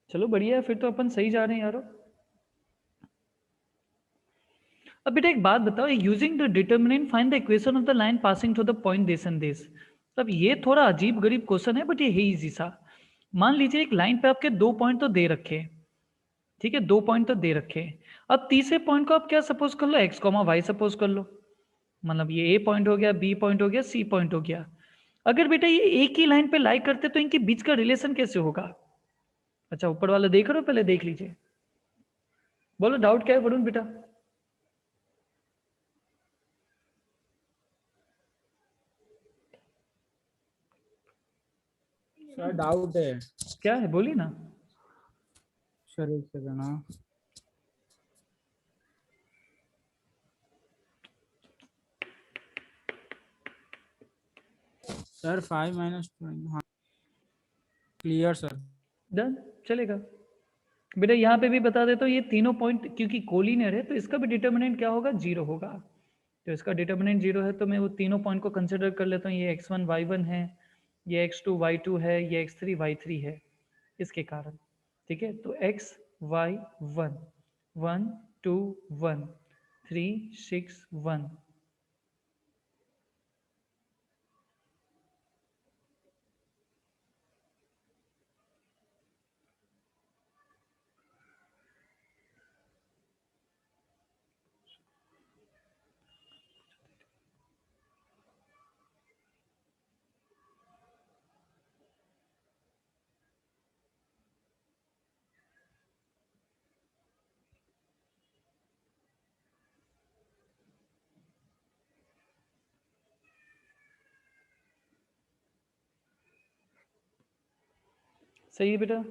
चलो बढ़िया है, फिर तो अपन सही जा रहे हैं यारो। अब बेटा एक बात बताओ, using the determinant find the equation of the line passing through the point this and this. अब ये थोड़ा अजीब गरीब क्वेश्चन है बट ये है इजी सा। मान लीजिए एक लाइन पे आपके 2 पॉइंट तो दे रखे हैं, ठीक है, 2 पॉइंट तो दे रखे हैं। अब तीसरे पॉइंट को आप क्या सपोज कर लो, x, y सपोज कर लो। मतलब ये a पॉइंट हो गया, b पॉइंट हो गया, c पॉइंट हो गया। अगर बेटा ये एक ही लाइन पे लाई करते तो इनके बीच का रिलेशन कैसे होगा? अच्छा ऊपर वाला देख रहे हो, पहले देख लीजिए। बोलो डाउट क्या है वरुण बेटा? सर डाउट है क्या है बोलिए ना। सर, एक सेकंड। हाँ सर 5 माइनस, हाँ क्लियर सर। डन, चलेगा बेटा। यहाँ पे भी बता देता हूँ, ये तीनों पॉइंट क्योंकि कोलिनियर है तो इसका भी डिटर्मिनेंट क्या होगा, 0 होगा। तो इसका डिटर्मिनेंट 0 है तो मैं वो तीनों पॉइंट को कंसिडर कर लेता हूँ। ये x1 y1 है, ये x2 y2 है, ये x3 y3 है इसके कारण। ठीक है, तो x y 1 1 2 1 3 6 1। सही है बेटा।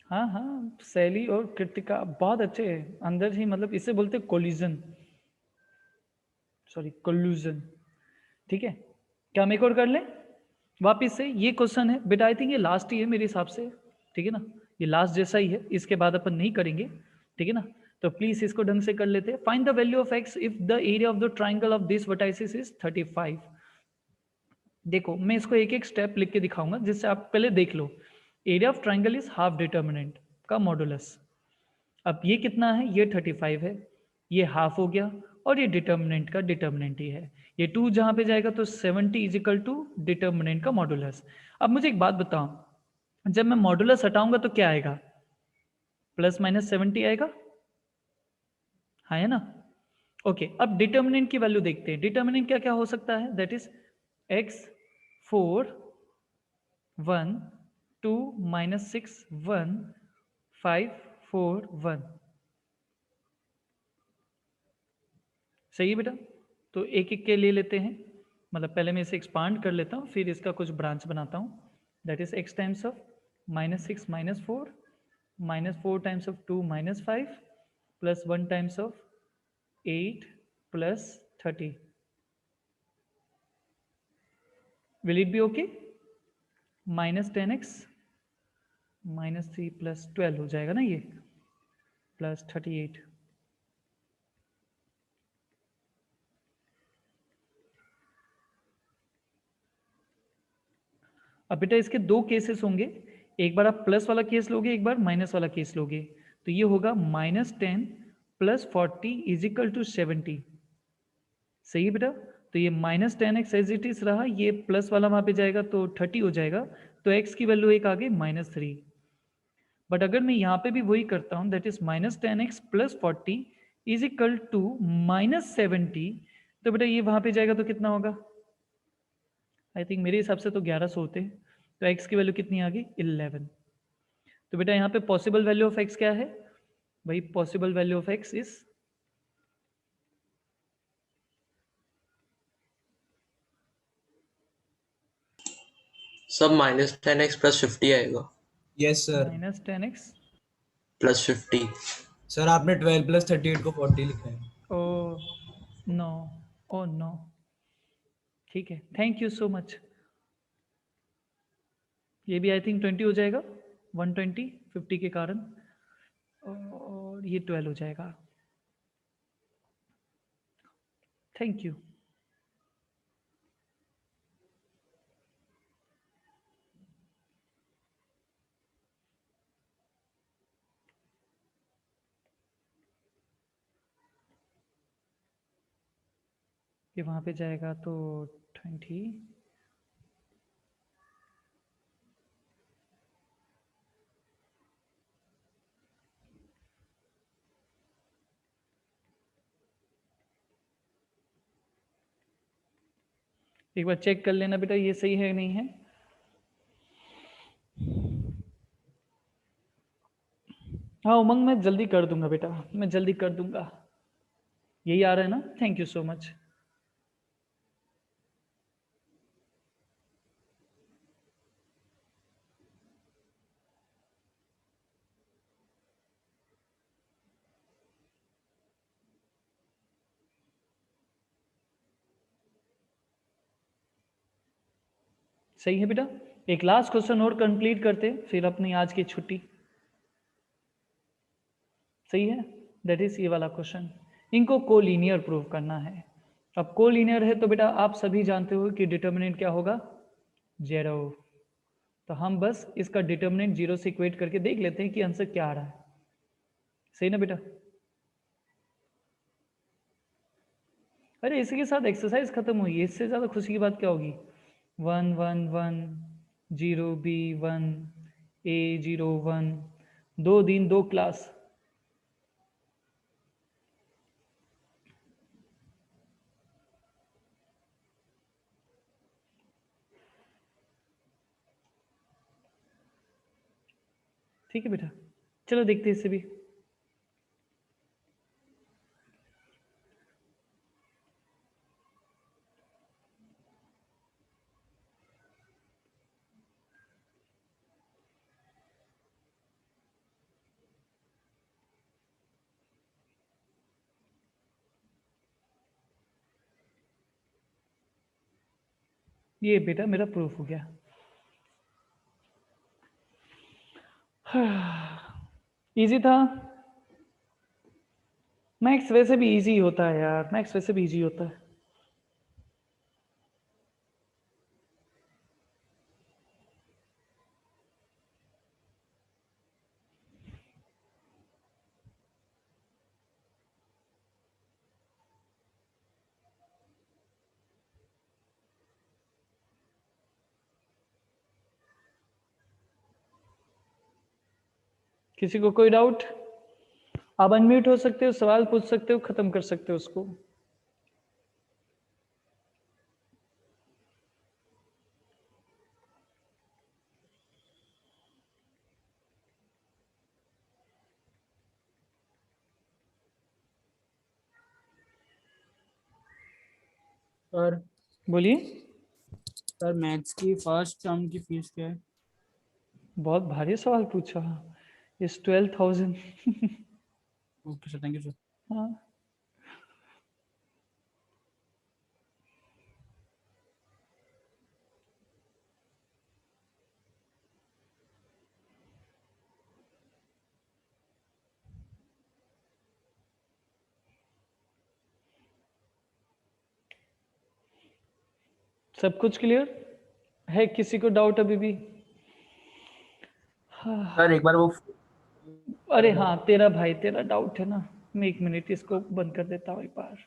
हाँ हाँ, शैली और कृतिका बहुत अच्छे हैं अंदर ही, मतलब इसे बोलते कोलिजन, सॉरी कोल्यूजन। ठीक है, क्या हम एक और कर लें वापिस से? ये क्वेश्चन है बेटा, आई थिंक ये लास्ट ही है मेरे हिसाब से। ठीक है ना, ये लास्ट जैसा ही है, इसके बाद अपन नहीं करेंगे। ठीक है ना, तो प्लीज इसको ढंग से कर लेते हैं। Find the value of x if the area of the triangle of this vertices is 35। देखो मैं इसको एक एक स्टेप लिख के दिखाऊंगा जिससे आप पहले देख लो। Area of triangle is half determinant का मॉडुलस। अब ये कितना है, ये 35 है, ये हाफ हो गया, और ये डिटर्मिनेंट का डिटर्मिनेंट ही है। ये 2 जहां पे जाएगा तो 70 इज इक्वल टू डिटर्मिनेंट का मॉडुलस। अब मुझे एक बात बताओ, जब मैं मॉडुलस हटाऊंगा तो क्या आएगा, प्लस माइनस 70 आएगा, हाँ है ना। ओके, अब डिटर्मिनेंट की वैल्यू देखते हैं। डिटर्मिनेंट क्या क्या हो सकता है, दैट इज x 4 1 2 माइनस 6 1 5 4 1। सही है बेटा, तो एक एक के ले लेते हैं, मतलब पहले मैं इसे एक्सपांड कर लेता हूँ फिर इसका कुछ ब्रांच बनाता हूँ। That is x times of -6 -4 -4 times of 2 -5 plus 1 times of 8 plus 30। Will it be okay? -10x -3 plus 12 हो जाएगा ना ये, प्लस 38। अब बेटा इसके दो केसेस होंगे, एक बार आप प्लस वाला केस लोगे, एक बार माइनस वाला केस लोगे। तो ये होगा -10 प्लस 40 इज इक्वल टू 70। सही है बेटा, तो ये -10x एज इट इज रहा, ये प्लस वाला वहां पे जाएगा तो 30 हो जाएगा, तो x की वैल्यू एक आ गई -3। बट अगर मैं यहाँ पे भी वही करता हूँ, that is -10x plus 40 is equal to -70, तो बेटा ये वहां पे जाएगा तो कितना होगा, आई थिंक मेरे हिसाब से तो 1100 होते हैं, तो x की वैल्यू कितनी आ गई, 11। तो बेटा यहाँ पे पॉसिबल वैल्यू ऑफ x क्या है भाई, possible value of x is सब -10x प्लस 50 आएगा, yes sir. -10x plus 50। Sir आपने 12 प्लस 38 को 40 लिखा है। ओ नो, ओ नो, ठीक है, थैंक यू सो मच। ये भी आई थिंक 20 हो जाएगा, 120 50 के कारण, और ये 12 हो जाएगा। Thank you. ये वहाँ पे जाएगा तो 20, एक बार चेक कर लेना बेटा ये सही है नहीं है। हाँ उमंग, मैं जल्दी कर दूंगा बेटा, मैं जल्दी कर दूंगा। यही आ रहा है ना? Thank you so much. सही है बेटा। एक लास्ट क्वेश्चन और कंप्लीट करते फिर अपनी आज की छुट्टी। सही है, दैट इज ये वाला क्वेश्चन। इनको कोलिनियर प्रूव करना है। अब कोलिनियर है तो बेटा आप सभी जानते हो कि डिटर्मिनेंट क्या होगा? 0। तो हम बस इसका डिटर्मिनेंट 0 से इक्वेट करके देख लेते हैं कि आंसर क्या आ रहा है। सही ना बेटा? अरे इसी के साथ एक्सरसाइज खत्म हुई है, इससे ज्यादा खुशी की बात क्या होगी? 1 1 1 0 B 1 A 0 1, 2 दिन 2 क्लास। ठीक है बेटा, चलो देखते हैं इसे भी। ये बेटा मेरा प्रूफ हो गया। इजी था। मैथ्स वैसे भी इजी होता है यार, मैथ्स वैसे भी इजी होता है। किसी को कोई डाउट? आप अनम्यूट हो सकते हो, सवाल पूछ सकते हो, खत्म कर सकते हो उसको। सर बोलिए। सर मैथ्स की फर्स्ट टर्म की फीस क्या है? बहुत भारी सवाल पूछा। इस 12,000। Okay sir, thank you sir. हाँ, सब कुछ क्लियर है? किसी को डाउट अभी भी? सर एक बार वो अरे हाँ, तेरा भाई तेरा डाउट है ना, मैं 1 मिनट इसको बंद कर देता हूँ एक बार।